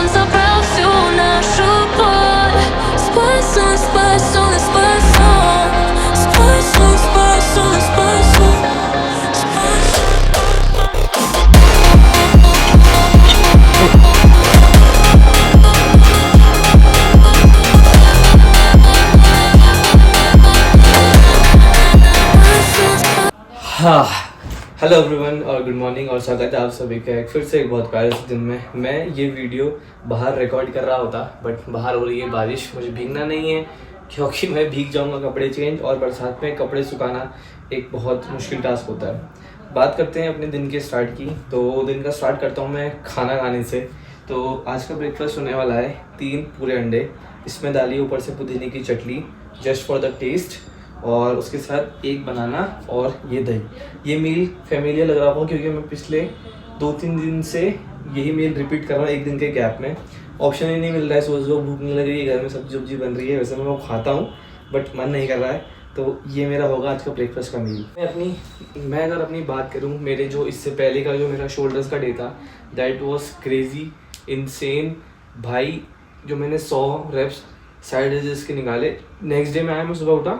Он забрал всю нашу боль. Спой сон, спой сон, спой сон. Спой сон, спой сон, спой сон. Спой हाँ, hello everyone और good morning और स्वागत है आप सभी का फिर से एक बहुत प्यारे से दिन में। मैं ये वीडियो बाहर रिकॉर्ड कर रहा होता, बट बाहर हो रही है बारिश, मुझे भीगना नहीं है क्योंकि मैं भीग जाऊंगा कपड़े चेंज, और बरसात में कपड़े सुखाना एक बहुत मुश्किल टास्क होता है। बात करते हैं अपने दिन के स्टार्ट की। तो दिन का स्टार्ट करता हूँ मैं खाना खाने से। तो आज का ब्रेकफास्ट होने वाला है 3 पूरे अंडे, इसमें डाली ऊपर से पुदीने की चटनी जस्ट फॉर द टेस्ट, और उसके साथ एक बनाना और ये दही। ये मील फेमिलियर लग रहा हूँ क्योंकि मैं पिछले 2-3 दिन से यही मील रिपीट कर रहा हूँ एक दिन के गैप में। ऑप्शन ही नहीं मिल रहा है, सुबह भूख नहीं लग रही है, घर में सब्जी वब्जी बन रही है, वैसे मैं वो खाता हूँ बट मन नहीं कर रहा है। तो ये मेरा होगा आज का ब्रेकफास्ट का मील। मैं अगर अपनी बात करूँ, मेरे जो इससे पहले का जो मेरा शोल्डर्स का डे था, दैट वॉज क्रेजी इनसेन भाई। जो मैंने 100 रेप्स साइड एजेस के निकाले, नेक्स्ट डे में आया, मैं सुबह उठा,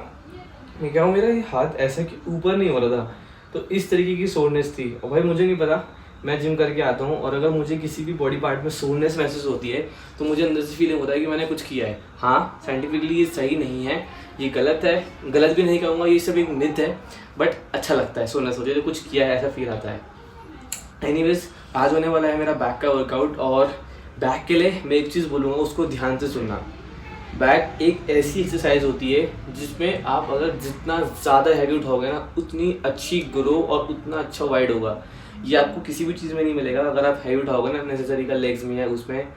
मैं क्या हूँ, मेरा ये हाथ ऐसा कि ऊपर नहीं हो रहा था, तो इस तरीके की सोरनेस थी। और भाई मुझे नहीं पता, मैं जिम करके आता हूँ और अगर मुझे किसी भी बॉडी पार्ट में सोरनेस महसूस होती है तो मुझे अंदर से फीलिंग होता है कि मैंने कुछ किया है। हाँ, साइंटिफिकली ये सही नहीं है, ये गलत है, गलत भी नहीं कहूँगा, ये सब एक मिथ है, बट अच्छा लगता है सोरनेस होती है तो कुछ किया है ऐसा फील आता है। एनीवेज, आज होने वाला है मेरा बैक का वर्कआउट, और बैक के लिए मैं एक चीज़ बोलूँगा, उसको ध्यान से सुनना। बैक एक ऐसी एक्सरसाइज होती है जिसमें आप अगर जितना ज़्यादा हैवी उठाओगे ना, उतनी अच्छी ग्रो और उतना अच्छा वाइड होगा। ये आपको किसी भी चीज़ में नहीं मिलेगा अगर आप हैवी उठाओगे ना, नेसेसरी का लेग्स में है उसमें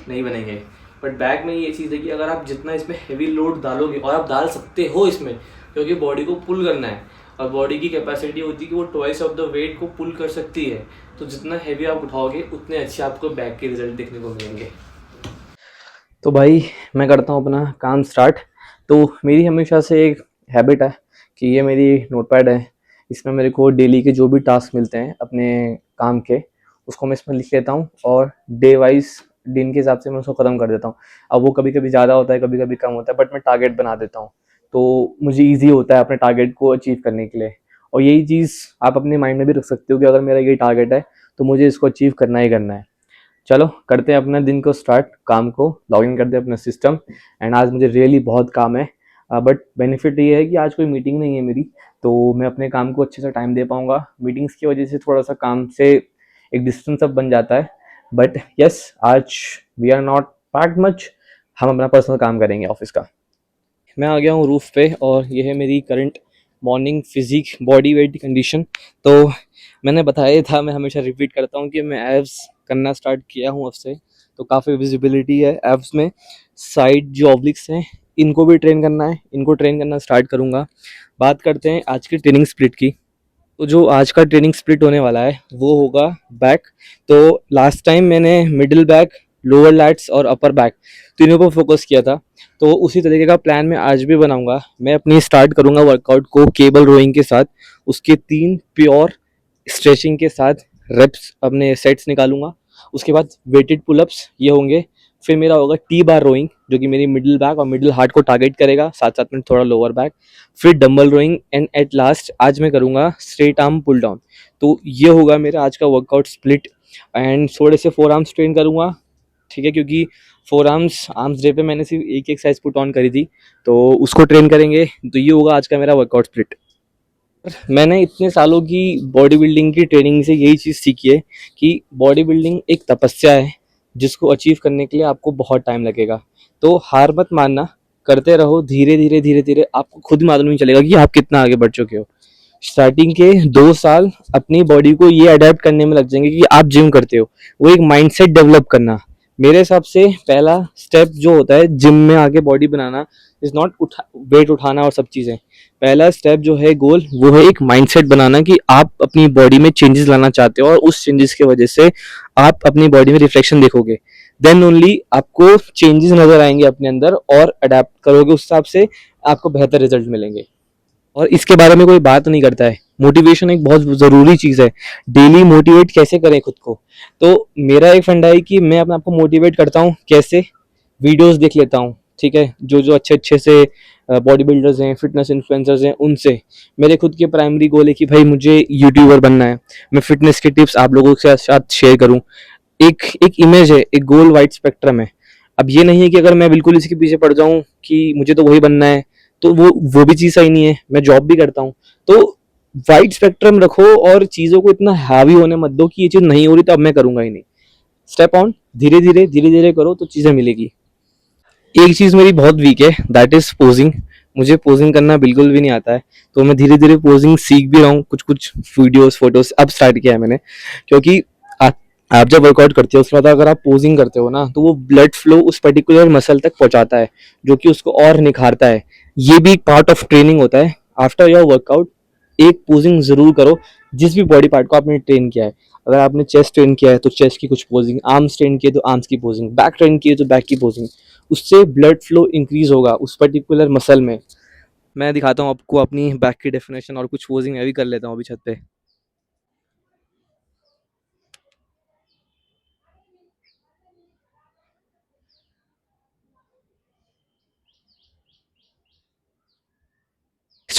नहीं बनेंगे। बट बैक में ये चीज़ है कि अगर आप जितना इसमें हैवी लोड डालोगे, और आप डाल सकते हो इसमें क्योंकि बॉडी को पुल करना है, और बॉडी की कैपेसिटी होती है कि वो ट्वाइस ऑफ द वेट को पुल कर सकती है, तो जितना हैवी आप उठाओगे उतने अच्छे आपको बैक के रिजल्ट देखने को मिलेंगे। तो भाई मैं करता हूँ अपना काम स्टार्ट। तो मेरी हमेशा से एक हैबिट है कि ये मेरी नोटपैड है, इसमें मेरे को डेली के जो भी टास्क मिलते हैं अपने काम के, उसको मैं इसमें लिख लेता हूँ, और डे वाइज दिन के हिसाब से मैं उसको ख़त्म कर देता हूँ। अब वो कभी कभी ज़्यादा होता है, कभी कभी कम होता है, बट मैं टारगेट बना देता हूँ तो मुझे ईजी होता है अपने टारगेट को अचीव करने के लिए। और यही चीज़ आप अपने माइंड में भी रख सकते हो कि अगर मेरा ये टारगेट है तो मुझे इसको अचीव करना ही करना है। चलो करते हैं अपने दिन को स्टार्ट, काम को लॉग इन करते हैं अपना सिस्टम। एंड आज मुझे रियली बहुत काम है, बट बेनिफिट ये है कि आज कोई मीटिंग नहीं है मेरी, तो मैं अपने काम को अच्छे से टाइम दे पाऊंगा। मीटिंग्स की वजह से थोड़ा सा काम से एक डिस्टेंस अब बन जाता है, बट यस, आज we are not packed much, हम अपना पर्सनल काम करेंगे ऑफिस का। मैं आ गया हूँ रूफ पे, और ये है मेरी current morning physique body weight condition. तो मैंने बताया था, मैं हमेशा रिपीट करता हूँ कि मैं एब्स करना स्टार्ट किया हूँ अब से, तो काफ़ी विजिबिलिटी है एब्स में। साइड जो ऑब्लिक्स हैं इनको भी ट्रेन करना है, इनको ट्रेन करना स्टार्ट करूँगा। बात करते हैं आज की ट्रेनिंग स्प्लिट की। तो जो आज का ट्रेनिंग स्प्लिट होने वाला है वो होगा बैक। तो लास्ट टाइम मैंने मिडिल बैक, लोअर लैट्स और अपर बैक तीनों पर फोकस किया था, तो उसी तरीके का प्लान मैं आज भी बनाऊंगा। मैं अपनी स्टार्ट करूंगा वर्कआउट को केबल रोइंग के साथ, उसके 3 प्योर स्ट्रेचिंग के साथ रेप्स अपने सेट्स निकालूंगा। उसके बाद वेटेड पुलअप्स ये होंगे, फिर मेरा होगा टी बार रोइंग जो कि मेरी मिडिल बैक और मिडिल हार्ट को टारगेट करेगा, साथ साथ में थोड़ा लोअर बैक, फिर dumbbell rowing, and at last आज मैं करूँगा स्ट्रेट आर्म पुल डाउन। तो ये होगा मेरा आज का वर्कआउट स्प्लिट। एंड थोड़े से 4 आर्म्स ट्रेन करूँगा, ठीक है, क्योंकि 4 आर्म्स डे पे मैंने सिर्फ एक एक्सरसाइज पुट ऑन करी थी, तो उसको ट्रेन करेंगे। तो ये होगा आज का मेरा वर्कआउट स्प्लिट। मैंने इतने सालों की बॉडी बिल्डिंग की ट्रेनिंग से यही चीज़ सीखी है कि बॉडी बिल्डिंग एक तपस्या है जिसको अचीव करने के लिए आपको बहुत टाइम लगेगा। तो हार मत मानना, करते रहो, धीरे धीरे धीरे धीरे आपको खुद मालूम नहीं चलेगा कि आप कितना आगे बढ़ चुके हो। स्टार्टिंग के 2 साल अपनी बॉडी को ये अडेप्ट करने में लग जाएंगे कि आप जिम करते हो, वो एक माइंडसेट डेवलप करना। मेरे हिसाब से पहला स्टेप जो होता है जिम में आके बॉडी बनाना इज नॉट वेट उठाना और सब चीज़ें। पहला स्टेप जो है गोल, वो है एक माइंडसेट बनाना कि आप अपनी बॉडी में चेंजेस लाना चाहते हो, और उस चेंजेस की वजह से आप अपनी बॉडी में रिफ्लेक्शन देखोगे, देन ओनली आपको चेंजेस नजर आएंगे अपने अंदर, और अडेप्ट करोगे उस हिसाब से आपको बेहतर रिजल्ट मिलेंगे। और इसके बारे में कोई बात नहीं करता है। मोटिवेशन एक बहुत ज़रूरी चीज़ है। डेली मोटिवेट कैसे करें खुद को? तो मेरा एक फंडा है कि मैं अपने आप को मोटिवेट करता हूँ। कैसे? वीडियोस देख लेता हूँ, ठीक है, जो जो अच्छे अच्छे से बॉडी बिल्डर्स हैं, फिटनेस इन्फ्लुएंसर्स हैं, उनसे। मेरे खुद के प्राइमरी गोल है कि भाई मुझे यूट्यूबर बनना है। मैं फिटनेस के टिप्स आप लोगों के साथ शेयर करूँ। एक एक इमेज है, एक गोल वाइड स्पेक्ट्रम है। अब ये नहीं है कि अगर मैं बिल्कुल इसके पीछे पड़ जाऊं कि मुझे तो वही बनना है, तो वो भी चीज़ सही नहीं है। मैं जॉब भी करता हूँ। तो वाइड स्पेक्ट्रम रखो और चीज़ों को इतना हावी होने मत दो कि ये चीज़ नहीं हो रही तो अब मैं करूंगा ही नहीं। स्टेप ऑन, धीरे धीरे करो तो चीज़ें मिलेगी। एक चीज़ मेरी बहुत वीक है, दैट इज पोजिंग। मुझे पोजिंग करना बिल्कुल भी नहीं आता है। तो मैं धीरे धीरे पोजिंग सीख भी रहा हूँ। कुछ कुछ वीडियोस फोटोज अब स्टार्ट किया है मैंने। क्योंकि आप जब वर्कआउट करते हो उसके बाद अगर आप पोजिंग करते हो ना, तो वो ब्लड फ्लो उस पर्टिकुलर मसल तक पहुंचाता है, जो कि उसको और निखारता है। ये भी एक पार्ट ऑफ ट्रेनिंग होता है। आफ्टर योर वर्कआउट एक पोजिंग जरूर करो, जिस भी बॉडी पार्ट को आपने ट्रेन किया है। अगर आपने चेस्ट ट्रेन किया है तो चेस्ट की कुछ पोजिंग, आर्म्स ट्रेन किए तो आर्म्स की पोजिंग, बैक ट्रेन किए तो बैक की पोजिंग। उससे ब्लड फ्लो इंक्रीज होगा उस पर्टिकुलर मसल में। मैं दिखाता हूँ आपको अपनी बैक की डेफिनेशन, और कुछ पोजिंग मैं भी कर लेता हूँ अभी छत पे।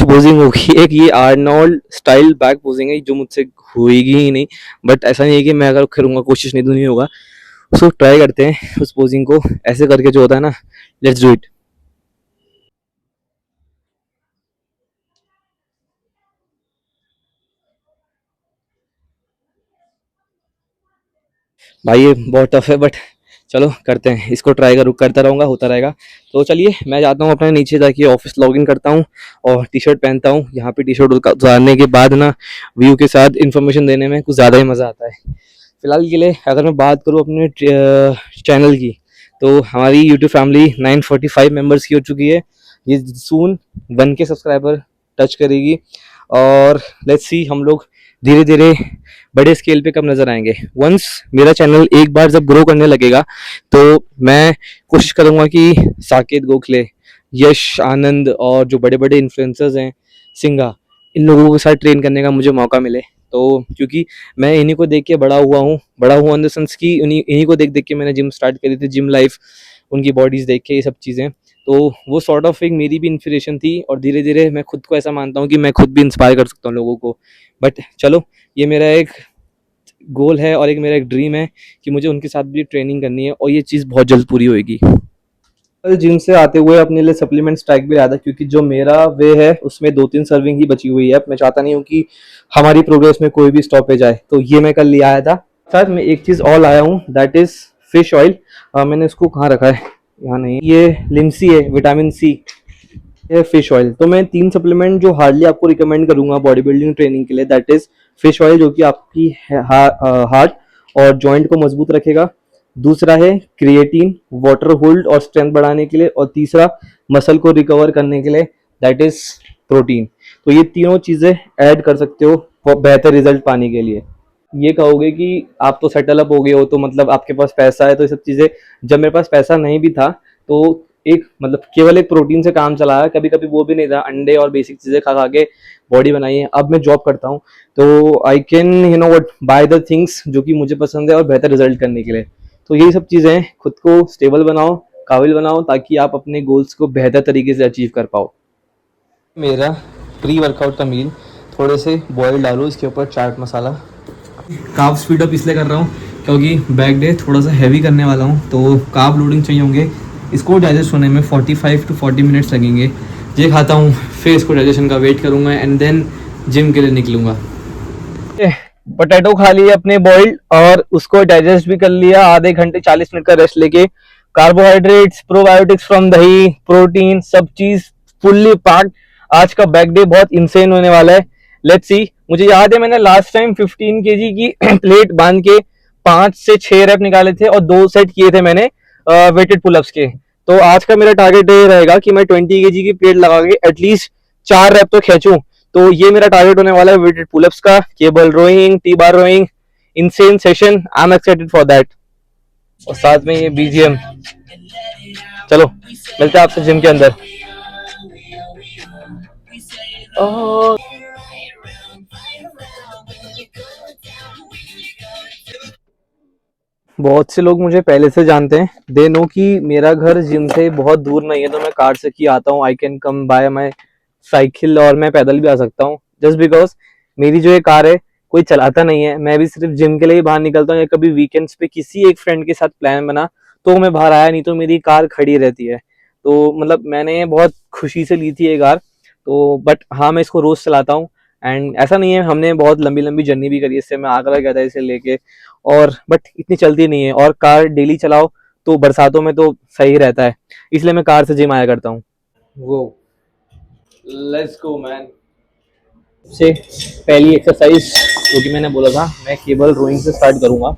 पोजिंग होगी एक, ये आर्नोल्ड स्टाइल बैक पोजिंग है जो मुझसे होएगी ही नहीं। बट ऐसा नहीं है कि मैं अगर करूँगा कोशिश नहीं तो नहीं होगा। उसको ट्राई करते हैं उस पोजिंग को ऐसे करके, जो होता है ना। Let's do it. भाई ये बहुत टफ है, बट चलो करते हैं इसको। ट्राई करूँ, करता रहूँगा, होता रहेगा। तो चलिए मैं जाता हूँ अपने नीचे जाके ऑफिस लॉगिन करता हूँ और टी शर्ट पहनता हूँ। यहाँ पे टी शर्ट उतारने के बाद ना व्यू के साथ इन्फॉर्मेशन देने में कुछ ज़्यादा ही मज़ा आता है। फिलहाल के लिए अगर मैं बात करूँ अपने चैनल की, तो हमारी यूट्यूब फैमिली 945 मेंबर्स की हो चुकी है। ये सून 1K सब्सक्राइबर टच करेगी। और लेट्स सी हम लोग धीरे धीरे बड़े स्केल पे कब नजर आएंगे। वंस मेरा चैनल एक बार जब ग्रो करने लगेगा, तो मैं कोशिश करूंगा कि साकेत गोखले, यश आनंद और जो बड़े बड़े इन्फ्लुएंसर्स हैं, सिंगा, इन लोगों के साथ ट्रेन करने का मुझे मौका मिले। तो क्योंकि मैं इन्हीं को देख के बड़ा हुआ इन द सेंस कि इन्हीं को देख देख के मैंने जिम स्टार्ट करी थी, जिम लाइफ, उनकी बॉडीज देख के, ये सब चीज़ें। तो वो सॉर्ट ऑफ एक मेरी भी इंस्पिरेशन थी। और धीरे धीरे मैं खुद को ऐसा मानता हूँ कि मैं खुद भी इंस्पायर कर सकता हूँ लोगों को। बट चलो, ये मेरा एक गोल है और एक मेरा एक ड्रीम है कि मुझे उनके साथ भी ट्रेनिंग करनी है, और ये चीज़ बहुत जल्द पूरी होगी। कल जिम से आते हुए अपने लिए सप्लीमेंट स्टैक भी लाया था, क्योंकि जो मेरा वे है उसमें 2-3 सर्विंग ही बची हुई है। मैं चाहता नहीं हूँ कि हमारी प्रोग्रेस में कोई भी स्टॉपेज आए, तो ये मैं कल ले आया था। साथ में एक चीज़ और लाया हूँ, दैट इज फिश ऑयल। मैंने इसको कहाँ रखा है, यहाँ नहीं, ये लिम्सी है, विटामिन सी, ये फिश ऑयल। तो मैं 3 सप्लीमेंट जो हार्डली आपको रिकमेंड करूंगा बॉडी बिल्डिंग ट्रेनिंग के लिए, दैट इज फिश ऑयल, जो कि आपकी हार्ट और जॉइंट को मजबूत रखेगा। दूसरा है क्रिएटिन, वाटर होल्ड और स्ट्रेंथ बढ़ाने के लिए। और तीसरा मसल को रिकवर करने के लिए, दैट इज प्रोटीन। तो ये तीनों चीजें ऐड कर सकते हो बेहतर रिजल्ट पाने के लिए। ये कहोगे कि आप तो सेटल अप हो गए हो, तो मतलब आपके पास पैसा है, तो ये सब चीज़ें। जब मेरे पास पैसा नहीं भी था, तो एक मतलब केवल एक प्रोटीन से काम चलाया, कभी कभी वो भी नहीं था, अंडे और बेसिक चीज़ें खा खा के बॉडी बनाई है। अब मैं जॉब करता हूँ, तो I can what by the things जो कि मुझे पसंद है और बेहतर रिजल्ट करने के लिए। तो यही सब चीज़ें, खुद को स्टेबल बनाओ, काबिल बनाओ, ताकि आप अपने गोल्स को बेहतर तरीके से अचीव कर पाओ। मेरा प्री वर्कआउट का मील, थोड़े से बॉयल डालो इसके ऊपर chaat masala. Carb speed up इसलिए कर रहा हूँ क्योंकि बैक डे थोड़ा सा हैवी करने वाला हूँ, तो कार्ब लोडिंग चाहिए होंगे। इसको डाइजेस्ट होने में 45 to 40 मिनट्स लगेंगे। ये खाता हूँ, फिर इसको डाइजेशन का वेट करूँगा, एंड देन जिम के लिए निकलूँगा। पोटैटो खा लिए अपने बॉइल्ड, और उसको डाइजेस्ट भी कर लिया आधे घंटे 40 मिनट का रेस्ट लेके। कार्बोहाइड्रेट्स, प्रोबायोटिक्स फ्रॉम दही, प्रोटीन, सब चीज फुल्ली पैक्ड। आज का बैक डे बहुत इंसेन होने वाला है। Let's see. मुझे याद है मैंने लास्ट टाइम 15 केजी की प्लेट बांध के 5 से 6 रैप निकाले थे, और 2 सेट किए थे मैंने वेटेड पुलअप्स के। तो आज का मेरा टारगेट ये रहेगा कि मैं 20 केजी की प्लेट लगा के एटलीस्ट 4 रैप तो खींचूं। तो ये मेरा टारगेट होने वाला है वेटेड पुलअप्स का, cable rowing, T bar rowing, insane session. I am excited for that. और साथ में ये बीजीएम। चलो मिलते हैं आपसे जिम के अंदर। Oh. बहुत से लोग मुझे पहले से जानते हैं, दे नो कि मेरा घर जिम से बहुत दूर नहीं है, तो मैं कार से ही आता हूँ। I can come by my cycle, और मैं पैदल भी आ सकता हूँ, जस्ट बिकॉज मेरी जो ये कार है कोई चलाता नहीं है। मैं भी सिर्फ जिम के लिए ही बाहर निकलता हूँ, या कभी वीकेंड्स पे किसी एक फ्रेंड के साथ प्लान बना तो मैं बाहर आया, नहीं तो मेरी कार खड़ी रहती है। तो मतलब मैंने बहुत खुशी से ली थी ये कार, तो बट हाँ मैं इसको रोज चलाता हूँ। एंड ऐसा नहीं है, हमने बहुत लंबी लंबी जर्नी भी करी है इससे। मैं आगरा गया था इसे लेके, और बट इतनी चलती नहीं है, और कार डेली चलाओ तो बरसातों में तो सही रहता है, इसलिए मैं कार से जिम आया करता हूँ। वो लेट्स गो मैन। से पहली एक्सरसाइज जो कि मैंने बोला था, मैं केबल रोइंग से स्टार्ट करूंगा।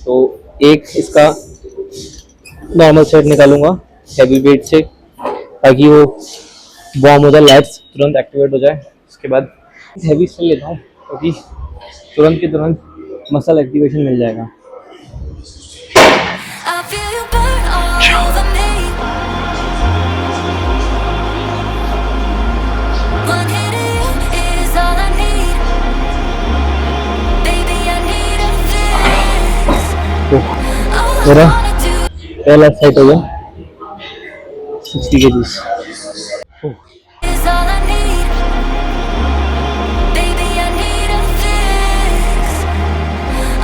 तो एक इसका नॉर्मल सेट निकालूंगा हैवी वेट से, ताकि वो वार्म हो जाए, लैट्स तुरंत एक्टिवेट हो जाए। उसके बाद हैवी से लेता हूँ, क्योंकि तुरंत के तुरंत मसल एक्टिवेशन मिल जाएगा। I feel you burn all over me. One hit of you is all I need. Baby, I need a fix. तो All I मेरा wanna do पहला सेट हो गया 60 kg। is all I need. Baby, I need a fix.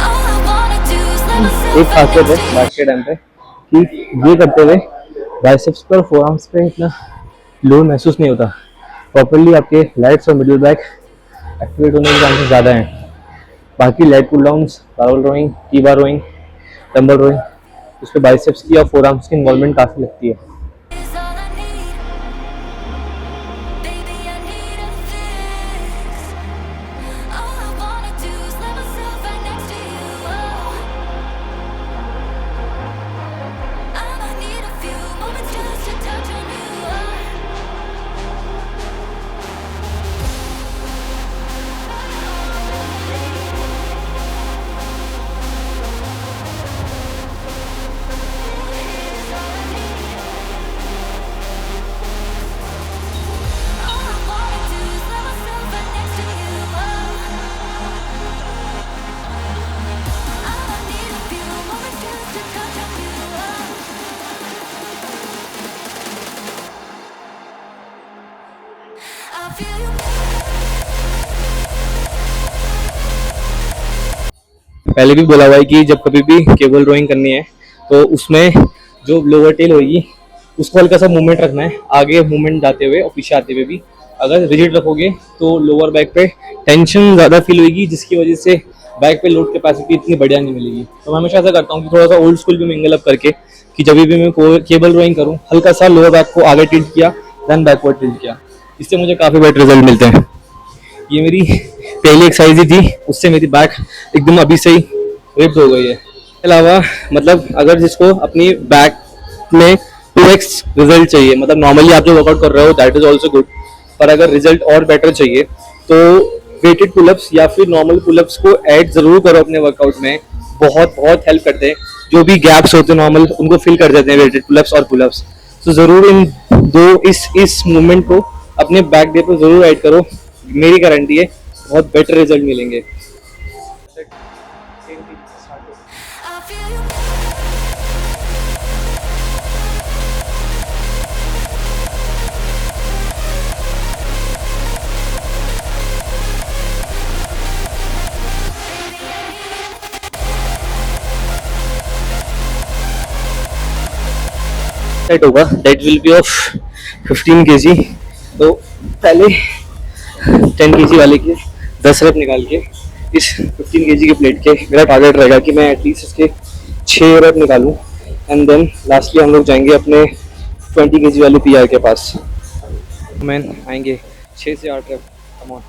All I wanna do is let myself एक खासियत है next to you. Back के time पे कि ये करते हुए बाइसेप्स पर फोरआर्म्स पे इतना लोड महसूस नहीं होता। प्रॉपरली आपके लाइट्स और मिडिल बैक एक्टिवेट होने के चांसेस ज़्यादा हैं। बाकी लाइट पुल डाउन्स, बारबल रोइंग, की बार रोइंग, डंबल रोइंग, उस पर बाइसेप्स की और फोरआर्म्स की इन्वॉल्वमेंट काफ़ी लगती है। Is all I need. Baby, I need a fix. All I wanna do is let myself right next to you. I'ma need a few moments just to touch on you. All I wanna do is let myself right next to you. I'ma need a few moments just to touch on you. I feel you. पहले भी बोला हुआ है कि जब कभी भी cable rowing करनी है तो उसमें जो लोअर टेल होगी उसको हल्का सा मूवमेंट रखना है, आगे मूवमेंट जाते हुए और पीछे आते हुए भी। अगर रिजिड रखोगे तो लोअर बैक पे टेंशन ज़्यादा फील होगी, जिसकी वजह से बैक पे लोड कैपेसिटी इतनी बढ़िया नहीं मिलेगी। तो मैं हमेशा ऐसा करता हूँ कि थोड़ा सा ओल्ड स्कूल भी मिंगल अप करके, कि जब भी मैं केबल रोइंग करूँ हल्का सा लोअर बैक को आगे टिल्ट किया, देन बैकवर्ड टिल्ट किया, इससे मुझे काफ़ी बेटर रिजल्ट मिलते हैं। ये मेरी पहली एक्सरसाइज ही थी, उससे मेरी बैक एकदम अभी से ही रिप्ड हो गई है। इसके अलावा मतलब अगर जिसको अपनी बैक में 2x रिजल्ट चाहिए, मतलब नॉर्मली आप जो वर्कआउट कर रहे हो दैट इज ऑल्सो गुड, पर अगर रिजल्ट और बेटर चाहिए तो वेटेड पुलअप्स या फिर नॉर्मल पुलअप्स को ऐड जरूर करो अपने वर्कआउट में। बहुत बहुत हेल्प करते हैं, जो भी गैप्स होते हैं नॉर्मल उनको फिल कर देते हैं वेटेड पुलअप्स और पुलअप्स। तो जरूर इन दो इस मूवमेंट को अपने बैक डे पर जरूर ऐड करो, मेरी गारंटी है बहुत बेटर रिजल्ट मिलेंगे। I feel you. सेट होगा that will be of 15 kg। तो पहले 10 kg वाले के 10 रेप निकाल के इस 15 kg के प्लेट के मेरा टारगेट रहेगा कि मैं एटलीस्ट इसके 6 रेप निकालूं, एंड देन लास्टली हम लोग जाएंगे अपने 20 kg वाले पीआर के पास। मैन आएंगे 6 से 8 रेप। Come on.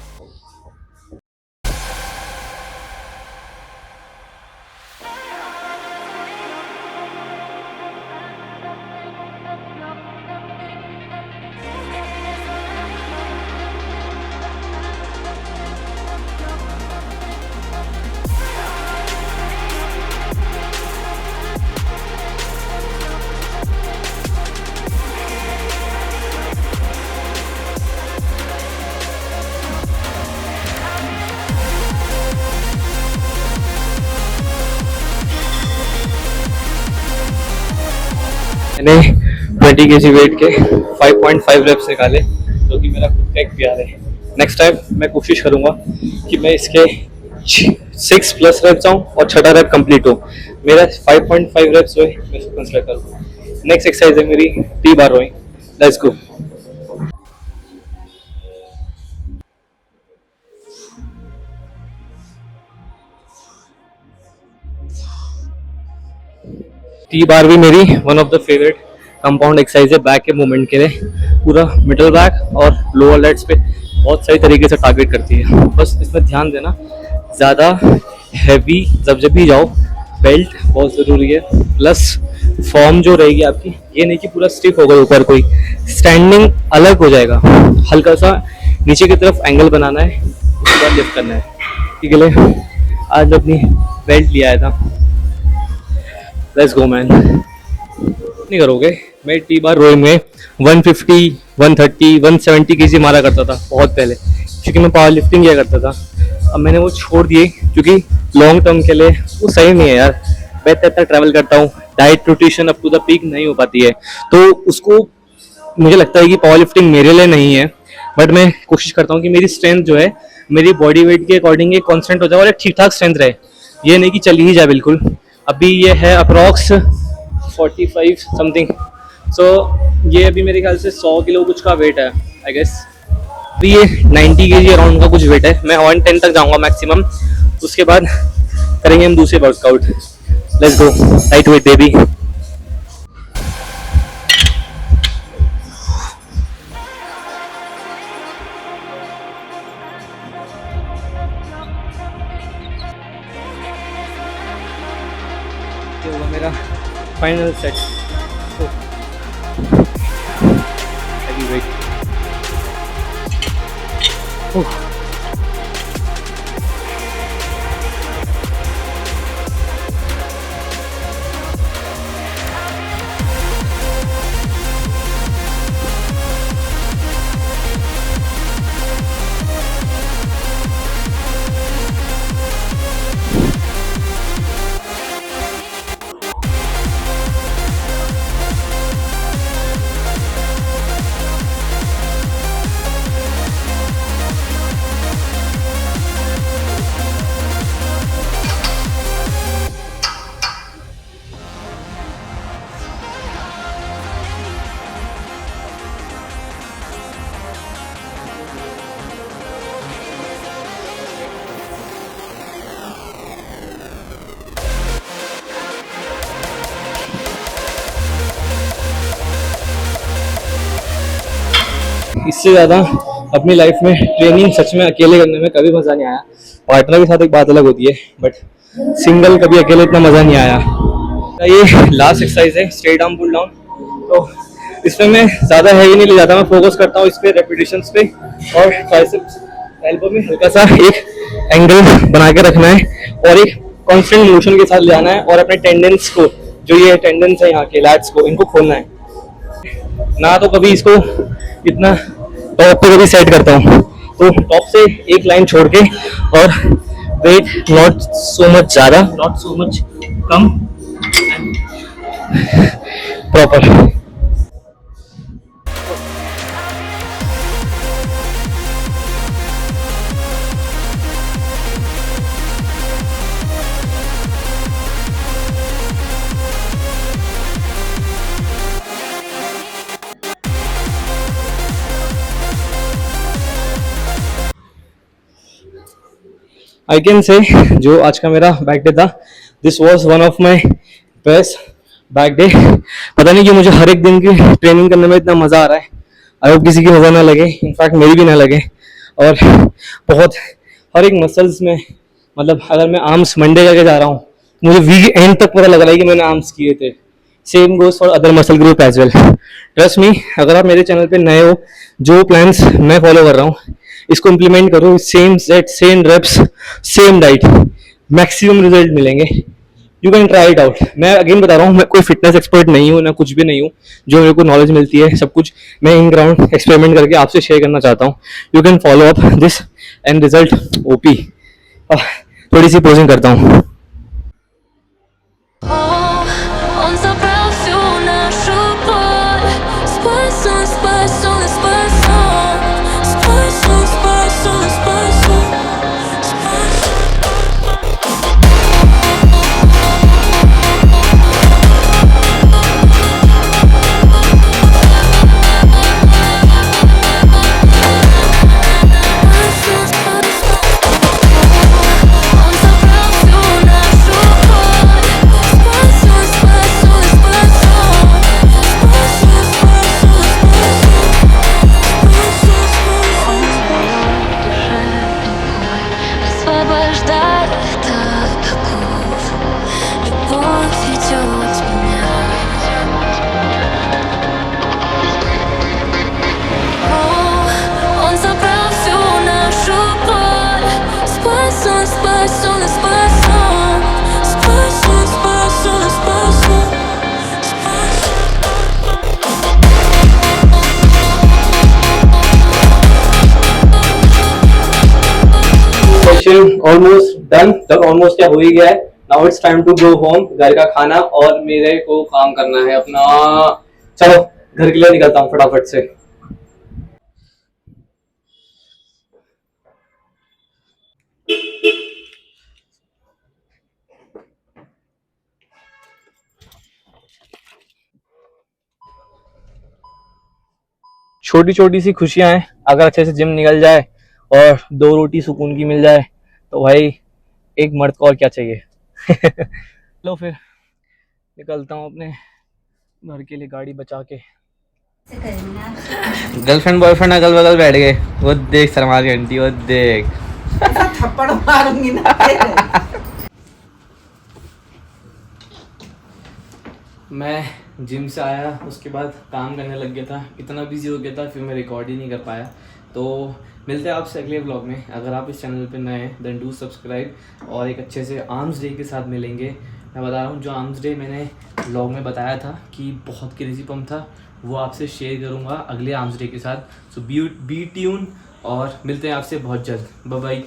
मैंने 20 kg वेट के 5.5 रेप्स निकाले, जो कि मेरा खुद का एक प्यार है। नेक्स्ट टाइम मैं कोशिश करूँगा कि मैं इसके 6+ रेप्स आऊँ और छठा रेप कंप्लीट हो, मेरा 5.5 रेप्स हुए, मैं इसको कंसिडर करूँगा। नेक्स्ट एक्सरसाइज है मेरी T bar rowing. Let's go. T bar भी मेरी one of the favourite compound exercise है बैक के मूवमेंट के लिए। पूरा मिडल बैक और लोअर लेट्स पे बहुत सही तरीके से टारगेट करती है। बस इसमें ध्यान देना, ज़्यादा हैवी जब भी जाओ, बेल्ट बहुत ज़रूरी है। प्लस फॉर्म जो रहेगी आपकी, ये नहीं कि पूरा स्टिफ होगा ऊपर, कोई स्टैंडिंग अलग हो जाएगा, हल्का सा नीचे की तरफ एंगल बनाना है, उसके बाद लिफ्ट करना है। ठीक है, आज मैं अपनी बेल्ट ले आया था। Let's go man. नहीं करोगे, मैं टी बार रोइंग में 150, 130, 170 kg मारा करता था बहुत पहले, क्योंकि मैं पावर लिफ्टिंग किया करता था। अब मैंने वो छोड़ दिए क्योंकि लॉन्ग टर्म के लिए वो सही नहीं है यार। मैं इतना ट्रैवल करता हूँ, diet nutrition up to the peak नहीं हो पाती है, तो उसको मुझे लगता है कि पावर लिफ्टिंग मेरे लिए नहीं है। बट मैं कोशिश करता हूँ कि मेरी स्ट्रेंथ जो है मेरी बॉडी वेट के अकॉर्डिंग एक कॉन्स्टेंट हो जाए और एक ठीक ठाक स्ट्रेंथ रहे। ये नहीं कि चली ही जाए बिल्कुल। अभी ये है अप्रॉक्स 45 समथिंग, सो ये अभी मेरे ख्याल से 100 किलो कुछ का वेट है आई गेस। अभी ये 90 kg अराउंड का कुछ वेट है। मैं 110 तक जाऊंगा मैक्सिमम, उसके बाद करेंगे हम दूसरे workout. Let's go, light weight baby. ये होगा मेरा फाइनल सेट। Heavy weight. इससे ज़्यादा अपनी लाइफ में ट्रेनिंग सच में अकेले करने में कभी मज़ा नहीं आया। पार्टनर के साथ एक बात अलग होती है, बट सिंगल कभी अकेले इतना मज़ा नहीं आया। ये लास्ट एक्सरसाइज है स्ट्रेट आर्म पुल डाउन। तो इसमें मैं ज़्यादा हैवी नहीं ले जाता, मैं फोकस करता हूँ इस पे, रेपिटेशंस पे, और ट्राइसेप्स एल्बो में हल्का सा एक एंगल बना के रखना है और एक कांस्टेंट मोशन के साथ ले आना है, और अपने टेंडेंस को, जो ये टेंडेंस है यहाँ के लैट्स को, इनको खोलना है ना। तो कभी इसको इतना टॉप पे कभी सेट करता हूँ, तो टॉप से एक लाइन छोड़ के, और वेट नॉट सो मच ज़्यादा, not so much come, proper. I can say जो आज का मेरा बैक डे था, this was one of my best back day. पता नहीं कि मुझे हर एक दिन की ट्रेनिंग करने में इतना मज़ा आ रहा है। आई होप किसी की मज़ा ना लगे, इनफैक्ट मेरी भी ना लगे। और बहुत हर एक मसल्स में, मतलब अगर मैं आर्म्स मंडे करके जा रहा हूँ, मुझे वीक एंड तक पता लग रहा है कि मैंने आर्म्स किए थे। Same goes for other muscle group as well. Trust me, अगर आप मेरे चैनल पे नए हो, जो प्लान्स मैं फॉलो कर रहा हूँ इसको इम्प्लीमेंट करो, same set, same reps, same diet, maximum result मिलेंगे। You can try it out. मैं अगेन बता रहा हूँ, मैं कोई फिटनेस एक्सपर्ट नहीं हूँ, ना कुछ भी नहीं हूँ। जो मेरे को नॉलेज मिलती है सब कुछ मैं इन ग्राउंड एक्सपेरिमेंट करके आपसे शेयर करना चाहता हूँ। You can follow up this and result OP. थोड़ी सी पोजिंग करता हूँ। Он забрал всю нашу ऑलमोस्ट डन, मतलब ऑलमोस्ट क्या हो ही गया है। Now it's time to go home, घर का खाना और मेरे को काम करना है अपना। चलो घर के लिए निकलता हूँ फटाफट से। छोटी छोटी सी खुशियां हैं, अगर अच्छे से जिम निकल जाए और 2 रोटी सुकून की मिल जाए तो भाई एक मर्द को और क्या चाहिए। लो फिर निकलता हूँ अपने घर के लिए गाड़ी बचा के। गर्लफ्रेंड बॉयफ्रेंड अगल बगल बैठ गए, वो देख शर्मा की आंटी, वो देख। थप्पड़ मारूंगी ना तेरे। मैं जिम से आया, उसके बाद काम करने लग गया था, इतना बिजी हो गया था फिर मैं रिकॉर्ड ही नहीं कर पाया। तो मिलते हैं आपसे अगले व्लॉग में। अगर आप इस चैनल पे नए हैं देन डू सब्सक्राइब, और एक अच्छे से आर्म्स डे के साथ मिलेंगे। मैं बता रहा हूँ, जो आर्म्स डे मैंने व्लॉग में बताया था कि बहुत क्रेजी पंप था, वो आपसे शेयर करूँगा अगले आर्म्स डे के साथ। सो बी ट्यून, और मिलते हैं आपसे बहुत जल्द। Bye bye.